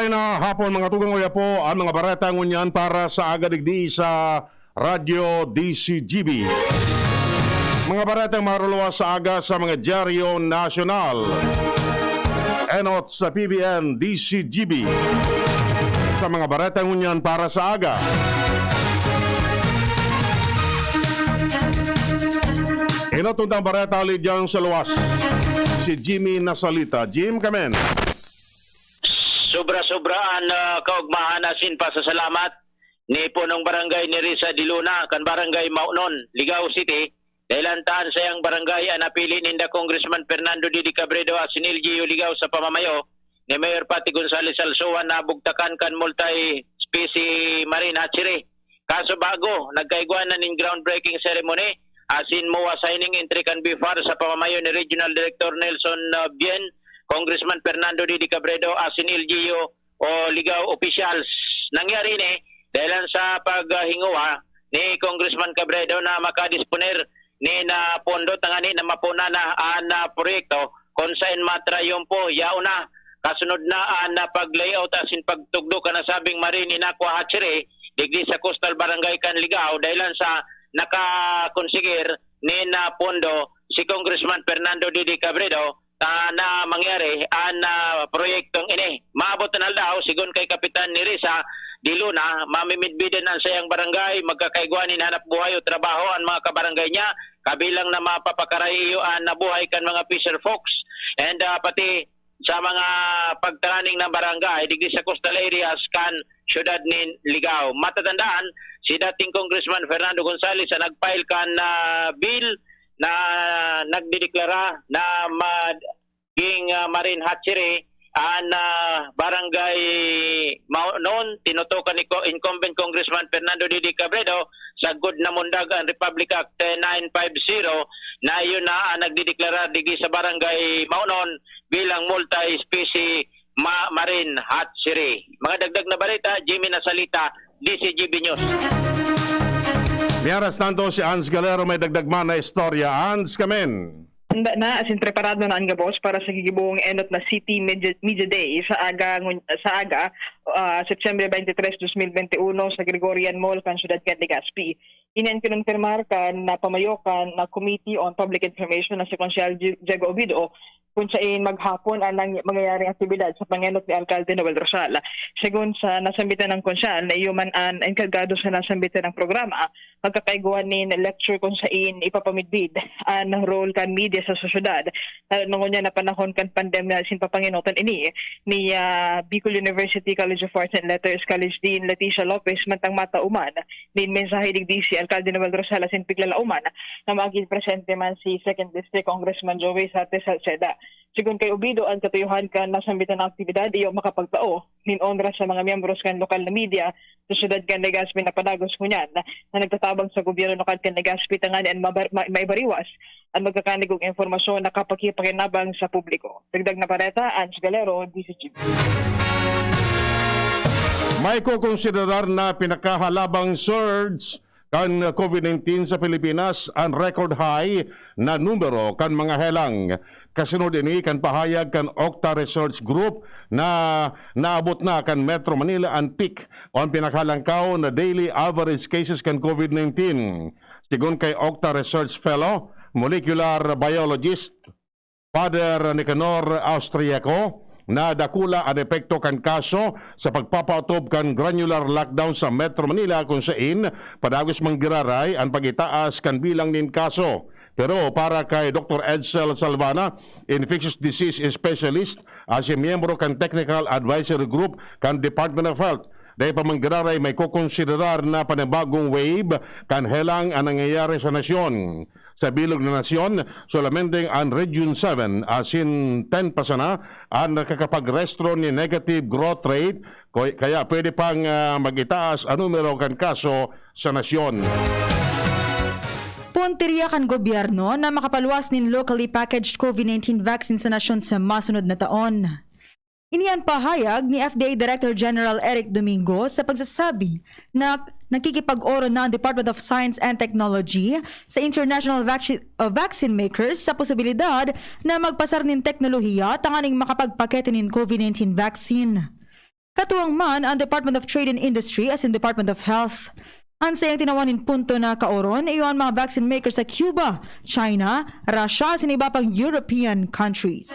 Maay na hapon mga tugang uya po ang mga bareta ngunyan para sa agadigdi sa Radyo DZGB. Mga bareta maruluwa sa aga sa mga dyaryo nasyonal. Enot sa PBN DZGB. Sa mga bareta ngunyan para sa aga. Inotundang bareta ulit dyan sa luwas. Si Jimmy Nasalita. Jim, kamen. Sobra-sobraan kaugmahan asin pa sa salamat ni punong barangay ni Risa Diluna kan barangay Maunon, Ligao City. Dailantaan sa yang barangay anapili ninda Congressman Fernando Didi Cabredo asinil Gio Ligao sa pamamayo ni Mayor Pati Gonzales Alsoa na bugtakan kan multi-species marine hatchery. Kaso bago, nagkaigwanan ng groundbreaking ceremony asin mo signing entry kan BIFAR sa pamamayo ni Regional Director Nelson Bien, Congressman Fernando Didi Cabredo asin LGU o Ligao officials. Nangyari ni dahil sa paghinguha ni Congressman Cabredo na makadisponer ni na pondo tangani na mapuna na proyekto kung saan matra yung po yauna kasunod na pag-layout asin pagtugdo ka na sabing marine inakwa hatchery digdi sa coastal barangay kan Ligao dahil sa nakakonsigir ni na pondo si Congressman Fernando Didi Cabredo na mangyari ang proyektong ini. Maabot na daw, sigon kay Kapitan ni Risa Diluna, mamimidbiden ang sayang barangay, magkakaigwanin hanap buhay o trabaho ang mga kabarangay niya, kabilang na mapapakarayo ang nabuhay kan mga fisher folks. And pati sa mga pagtaraning ng barangay, digdi sa coastal areas kan syudad ni Ligao. Matatandaan, si dating Congressman Fernando Gonzales na nag-file kan bill na nagdideklara na maging marine hatchery ang barangay Maunon, tinutukan ni incumbent Congressman Fernando Didi Cabredo sa Good na Mundag ang Republic Act 950 na yun na nagdideklara digi sa barangay Maunon bilang multi-species marine hatchery. Mga dagdag na bareta, Jimmy Nasalita, DZGB News. Miaras tanto si Ans Galero may dagdagman na istorya. Ans, kamen. Handa na, asin preparado na ang boss para sa gigibuong enot na City Media Day sa aga September 23, 2021 sa Gregorian Mall kan Ciudad kan Legazpi. Inan kinonfirmar kan na pamayokan na Committee on Public Information na si Konsyal Diego Obido kung saan maghapon ang mangyayaring aktibidad sa pangenot ni Alcalde Noel Rosal. Segun sa nasambitan ng konsyal na iyuman ang enkargado sa nasambitan ng programa, magkakaiguan ni lecture kung saan ipapamidbid ang role kan media sa sosyedad. Nung niya na panahon kan pandemya sin papanginotan ini ni Bicol University College of Arts and Letters College Dean Leticia Lopez mantang matauman ni mensahe digdi si Alcalde Noel Rosal sin piglalauman na maging presente man si 2nd District Congressman Joey Sate Salceda. Sigun kay Ubido ang katuyuhan kan nasambitan ng aktibidad iyo makapagtao nin honra sa mga miyembros kan lokal na media sa syudad kan Legazpi na panagos kunyan na nagtatabang sa gobyerno lokal kan Legazpi tangani ang maibariwas ang magkakanig og informasyon na kapakipakinabang sa publiko. Dagdag na pareta, Ans Galero, DZGB. May kukonsiderar na pinakahalabang surge kan COVID-19 sa Pilipinas ang record high na numero kan mga helang. Kasunod ini kan pahayag kan Octa Research Group na naabot na kan Metro Manila ang peak o ang pinakahalangkaw na daily average cases kan COVID-19. Sigun kay Octa Research Fellow, molecular biologist, Father Nicanor Austriaco, na dakula ang epekto kan kaso sa pagpapautob kan granular lockdown sa Metro Manila kung saan padagos manggiraray ang pagitaas kan bilang nin kaso. Pero para kay Dr. Edsel Salvana, infectious disease specialist, as a miyembro kan Technical Advisory Group kan Department of Health, dahil pamanggiraray may kukonsiderar na panibagong wave kan helang ang nangyayari sa nasyon. Sa bilog na nasyon, solamente ang Region 7 as in 10 pa sana ang nakakapag-restro ni negative growth rate kaya pwede pang mag-itaas ang numero kan kaso sa nasyon. Punteriya kan gobyerno na makapaluwas nin locally packaged COVID-19 vaccine sa nasyon sa masunod na taon. Iniyan pahayag ni FDA Director General Eric Domingo sa pagsasabi na nakikipag-oro na ang Department of Science and Technology sa international vaccine makers sa posibilidad na magpasar nin teknolohiya tanganing makapagpakete nin COVID-19 vaccine. Katuwang man ang Department of Trade and Industry as in Department of Health. Ang sayang tinawanin punto na kaoron ay ang mga vaccine makers sa Cuba, China, Russia at iba pang European countries.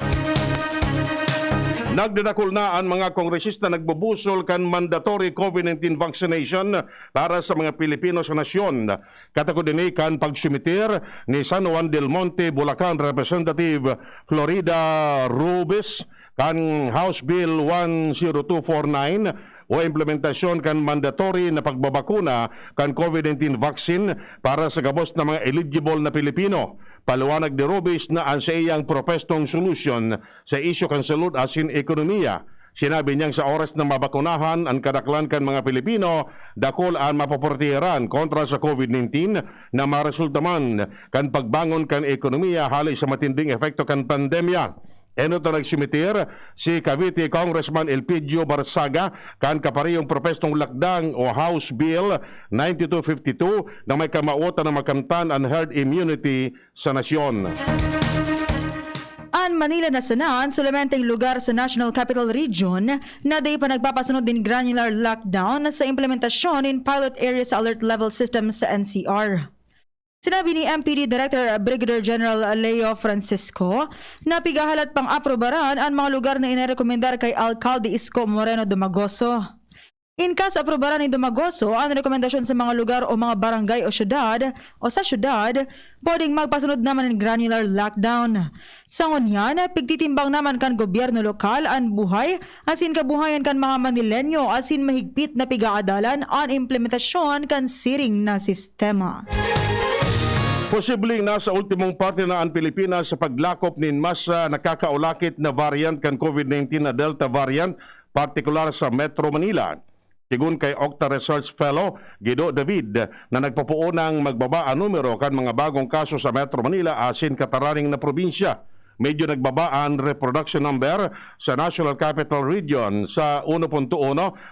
Nagdadakol na ang mga kongresista nagbubusol kan mandatory COVID-19 vaccination para sa mga Pilipino sa nasyon. Katakod din kan pagsumitir ni San Juan del Monte, Bulacan Representative Florida Rubis kan House Bill 10249 o implementasyon kan mandatory na pagbabakuna kan COVID-19 vaccine para sa gabos na mga eligible na Pilipino. Paliwanag ni Rubis na ang sa iyang propestong solusyon sa isyu kan salud asin ekonomiya. Sinabi niyang sa oras na mabakunahan ang kadaklan kan mga Pilipino, dakol ang mapaportiran kontra sa COVID-19 na maresulta man kan pagbangon kan ekonomiya halay sa matinding epekto kan pandemya. Eno to nagsumitir si Cavite Congressman Elpidio Barsaga kan kaparehong propestong lakdang o House Bill 9252 na may kamautan na makamtan ang herd immunity sa nasyon. Ang Manila na sanaan, sulamenteng lugar sa National Capital Region na di pa nagpapasunod din granular lockdown sa implementasyon in pilot area sa alert level system sa NCR. Sinabi ni MPD Director Brigadier General Leo Francisco na pigahalat pang aprobaran ang mga lugar na inirekomendar kay Alcalde Isko Moreno Dumagoso. In case aprobaran ni Dumagoso ang rekomendasyon sa mga lugar o mga barangay o syudad o sa syudad, pwedeng magpasunod naman ng granular lockdown. Sa ngunyan, pigtitimbang naman kan gobyerno lokal ang buhay asin kabuhayan kan mga Manilenyo asin mahigpit na pigaadalan ang implementasyon kan siring na sistema. Posibleng nasa ultimong parte na ang Pilipinas sa paglakop nin mas nakakaulakit na variant kan COVID-19 na Delta variant, partikular sa Metro Manila. Sigun kay Octa Research Fellow Guido David na nagpapuunang magbaba ang numero kan mga bagong kaso sa Metro Manila asin kataraning na probinsya. Medyo nagbaba ang reproduction number sa National Capital Region sa 1.1,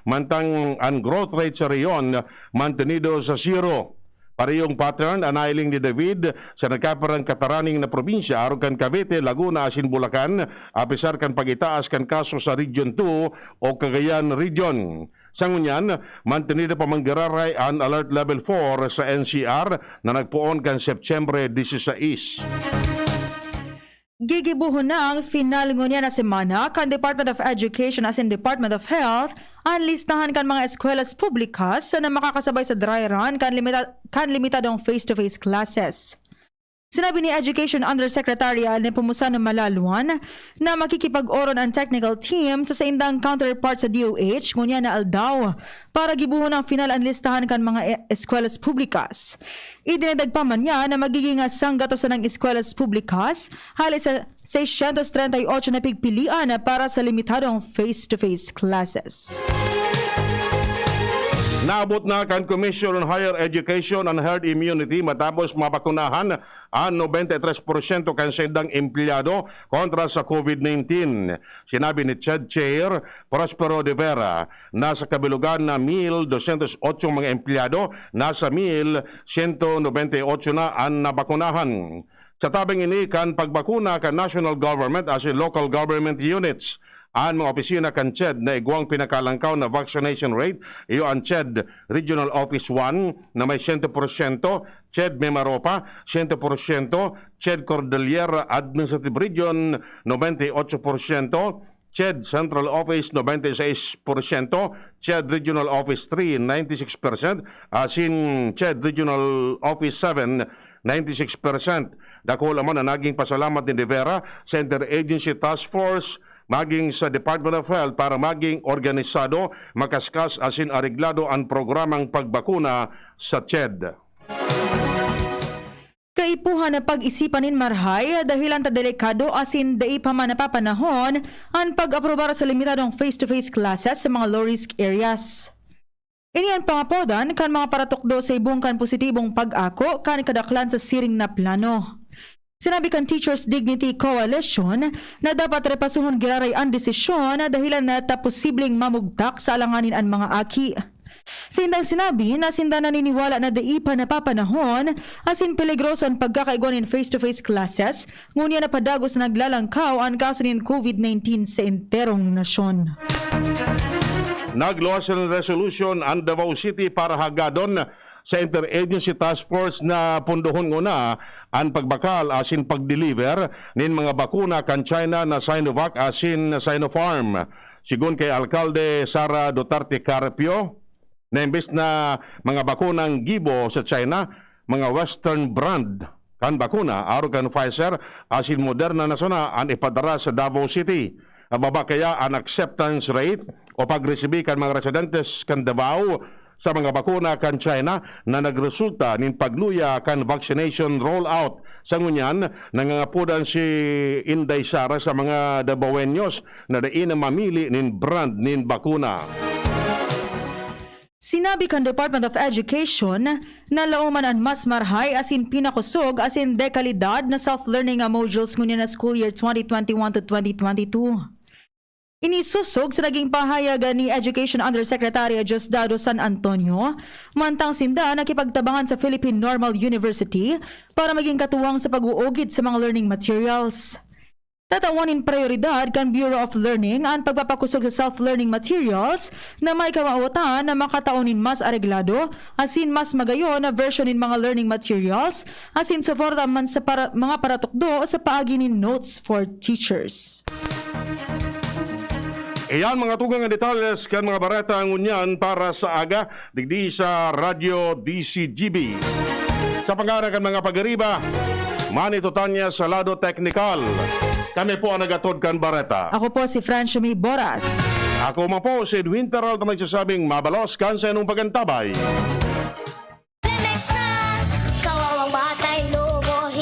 mantang ang growth rate sa riyon mantenido sa 0. Parehong pattern anailing ni David sa nagkaparang kataraning na probinsya aron kan Cavite, Laguna, asin Bulacan, apisar kan pagitaas kan kaso sa Region 2 o Cagayan Region. Sa ngunyan, mantenido pa manggararay ang Alert Level 4 sa NCR na nagpuon kan Septyembre 16. Gigibuhon na ang final ngunya na semana kan Department of Education as in Department of Health ang listahan kan mga eskwela's publikas na makakasabay sa dry run kan limitadong face-to-face classes. Sinabi ni Education Undersecretary ni Pumusan Malaluan na makikipag-oron ang technical team sa indang counterpart sa DOH ngunya na aldaw para gibuhon ang final ang listahan kan mga eskwela's publikas. Idinagdag pa man niya na magiging sanggato sa ng eskwela's publikas halos sa 638 na pigpilian para sa limitadong face-to-face classes. Naabot na kan Commission on Higher Education and Herd Immunity matapos mabakunahan ang 93% kan sendang empleyado kontra sa COVID-19. Sinabi ni CHED Chair Prospero de Vera na sa kabilugan na 1,208 mga empleyado, nasa 1,198 na ang nabakunahan. Sa tabing ini kan pagbakuna kan national government as in local government units, ang mga opisina kan CHED na iguang pinakalangkaw na vaccination rate, iyo ang CHED Regional Office 1 na may 100%, CHED Mimaropa 100%, CHED Cordillera Administrative Region 98%, CHED Central Office 96%, CHED Regional Office 3 96%, asin CHED Regional Office 7 96%. Dako lamang na naging pasalamat ni De Vera sa Interagency Task Force maging sa Department of Health para maging organisado, makaskas asin areglado ang programang pagbakuna sa CHED. Kaipuhan na pag-isipan nin marhay dahilan ta delikado asin dai pa man napapanahon ang pag-aprobar sa limitadong face-to-face classes sa mga low-risk areas. Iniyan pangapodan kan mga paratukdo sa ibong kan positibong pag-ako kan kadaklan sa siring na plano. Sinabi kan Teachers Dignity Coalition na dapat repasuhon giraray ang desisyon na dahilan na posibleng mamugtak sa alanganin ang mga aki. Sindang sinabi na sinda naniniwala na daipa napapanahon asin peligroso ang pagkakaiguan in face-to-face classes ngunya na padagos naglalangkaw ang kaso ng COVID-19 sa enterong nasyon. Nagluwas ng resolution ang Davao City para hagadon sa Interagency Task Force na pundohon una ang pagbakal asin pag-deliver nin mga bakuna kan China na Sinovac asin Sinopharm. Sigun kay Alkalde Sara Duterte Carpio, na imbes na mga bakunang gibo sa China, mga Western brand kan bakuna, aro kan Pfizer, asin Moderna na sana ang ipadara sa Davao City. Baba kaya ang acceptance rate o pag-resibi kan mga residentes kan Davao sa mga bakuna kan China na nagresulta nin pagluya kan vaccination rollout. Sa ngunyan, nangangapudan si Inday Sara sa mga Davaoenyos na dain na mamili nin brand nin bakuna. Sinabi kan Department of Education na lauman ang mas marhay asin pinakusog asin dekalidad na self-learning modules ngunyan na school year 2021 to 2022. Inisusog sa naging pahayagan ni Education Undersecretary Diosdado San Antonio, mantang sinda nakipagtabangan sa Philippine Normal University para maging katuwang sa pag-uugid sa mga learning materials. Tatawanin prioridad kan Bureau of Learning ang pagpapakusog sa self-learning materials na may kamautan na makataunin mas areglado asin mas magayon na version in mga learning materials asin suporta man sa mga paratukdo sa paagi ni notes for teachers. Iyan mga tugang nga detalles kan mga Bareta ang unyan para sa aga digdi sa Radio DZGB. Sa pangara kan mga pagariba, Manito Tanya sa lado teknikal. Kami po ang nagatod kan Bareta. Ako po si Francia may Borras. Ako man po si Edwin Peralta nagsasabing mabalos kan sa inong pagantabay.